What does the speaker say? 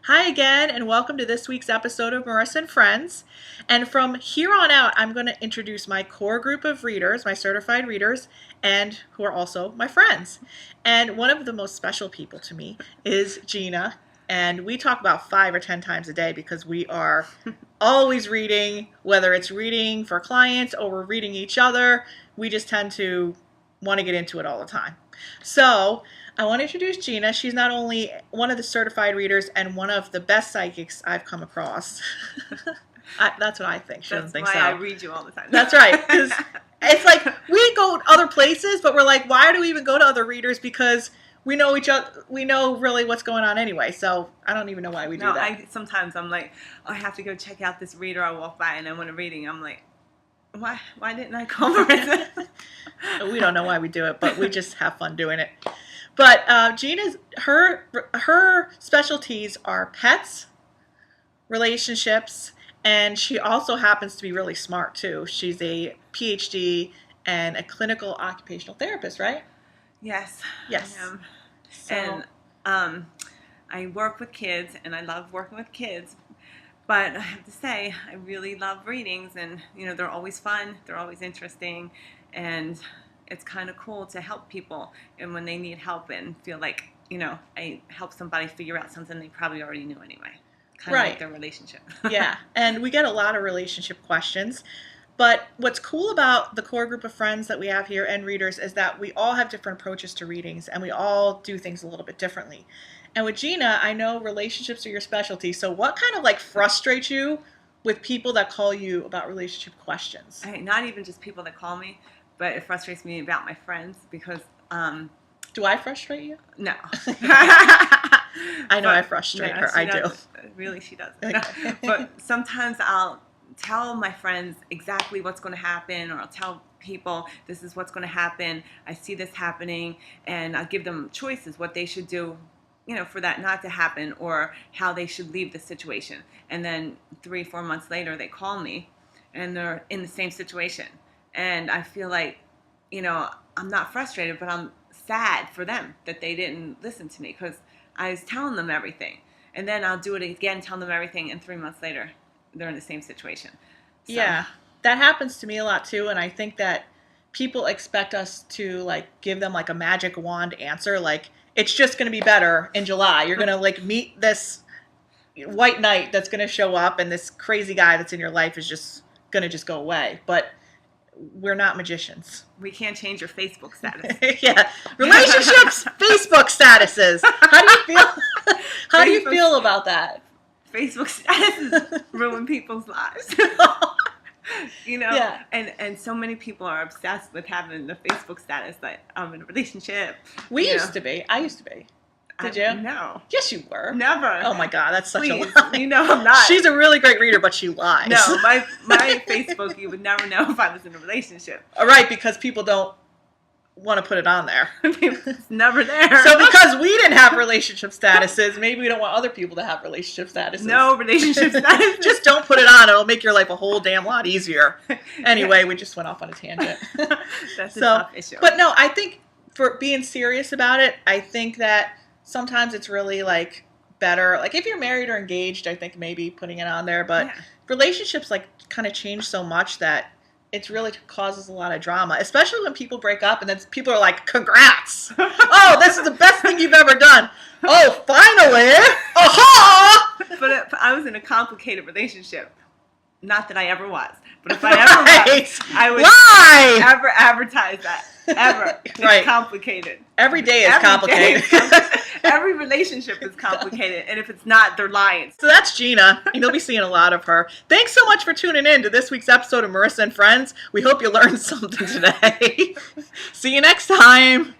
Hi again, and welcome to this week's episode of Marissa and Friends. And from here on out, I'm going to introduce my core group of readers, my certified readers, and who are also my friends. And one of the most special people to me is Gina. And we talk about 5 or 10 times a day because we are always reading, whether it's reading for clients or we're reading each other. We just tend to want to get into it all the time. So I want to introduce Gina. She's not only one of the certified readers and one of the best psychics I've come across. That's what I think. She doesn't think so. That's why I read you all the time. That's right. Because it's like we go other places, but we're like, why do we even go to other readers? Because we know each other. We know really what's going on anyway. So I don't even know why we do that. Sometimes I'm like, oh, I have to go check out this reader. I walk by and then when I'm reading, I'm like, why didn't I call Marissa? We don't know why we do it, but we just have fun doing it. But Gina's her specialties are pets, relationships, and she also happens to be really smart too. She's a PhD and a clinical occupational therapist, right? Yes. Yes. I am. So, and I work with kids, and I love working with kids. But I have to say, I really love readings, and they're always fun. They're always interesting, and it's kind of cool to help people, and when they need help and feel like I help somebody figure out something they probably already knew anyway. Kind of like their relationship. Yeah, and we get a lot of relationship questions. But what's cool about the core group of friends that we have here and readers is that we all have different approaches to readings, and we all do things a little bit differently. And with Gina, I know relationships are your specialty. So what kind of frustrates you with people that call you about relationship questions? Not even just people that call me, but it frustrates me about my friends because... do I frustrate you? No. I know I frustrate her. I do. Really, she doesn't. No. But sometimes I'll tell my friends exactly what's going to happen, or I'll tell people this is what's going to happen. I see this happening, and I'll give them choices, what they should do, for that not to happen, or how they should leave the situation. And then 3-4 months later, they call me, and they're in the same situation. And I feel like, I'm not frustrated, but I'm sad for them that they didn't listen to me because I was telling them everything. And then I'll do it again, tell them everything, and 3 months later, they're in the same situation. So. Yeah, that happens to me a lot too, and I think that people expect us to give them a magic wand answer, it's just going to be better in July. You're going to meet this white knight that's going to show up, and this crazy guy that's in your life is just going to just go away. But we're not magicians. We can't change your Facebook status. Yeah, relationships, Facebook statuses. How do you feel? How do you feel about that? Facebook statuses ruin people's lives. Yeah. And so many people are obsessed with having the Facebook status that I'm in a relationship. We used to be. I used to be. Did you? No. Yes, you were. Never. Oh my God, that's such Please, a lie. I'm not. She's a really great reader, but she lies. No, my Facebook, you would never know if I was in a relationship. All right, because people don't want to put it on there. It's never there. So because we didn't have relationship statuses, maybe we don't want other people to have relationship statuses. No relationship statuses. Just don't put it on. It'll make your life a whole damn lot easier. Anyway, we just went off on a tangent. That's a tough issue. But no, I think for being serious about it, I think that sometimes it's really better. If you're married or engaged, I think maybe putting it on there. But relationships kind of change so much that it really causes a lot of drama, especially when people break up and then people are like, congrats. Oh, this is the best thing you've ever done. Oh, finally. Aha! But I was in a complicated relationship. Not that I ever was. But if I ever was, I would never advertise that. Ever. It's complicated. Every day is complicated. Every relationship is complicated. And if it's not, they're lying. So that's Gina. And you'll be seeing a lot of her. Thanks so much for tuning in to this week's episode of Marissa and Friends. We hope you learned something today. See you next time.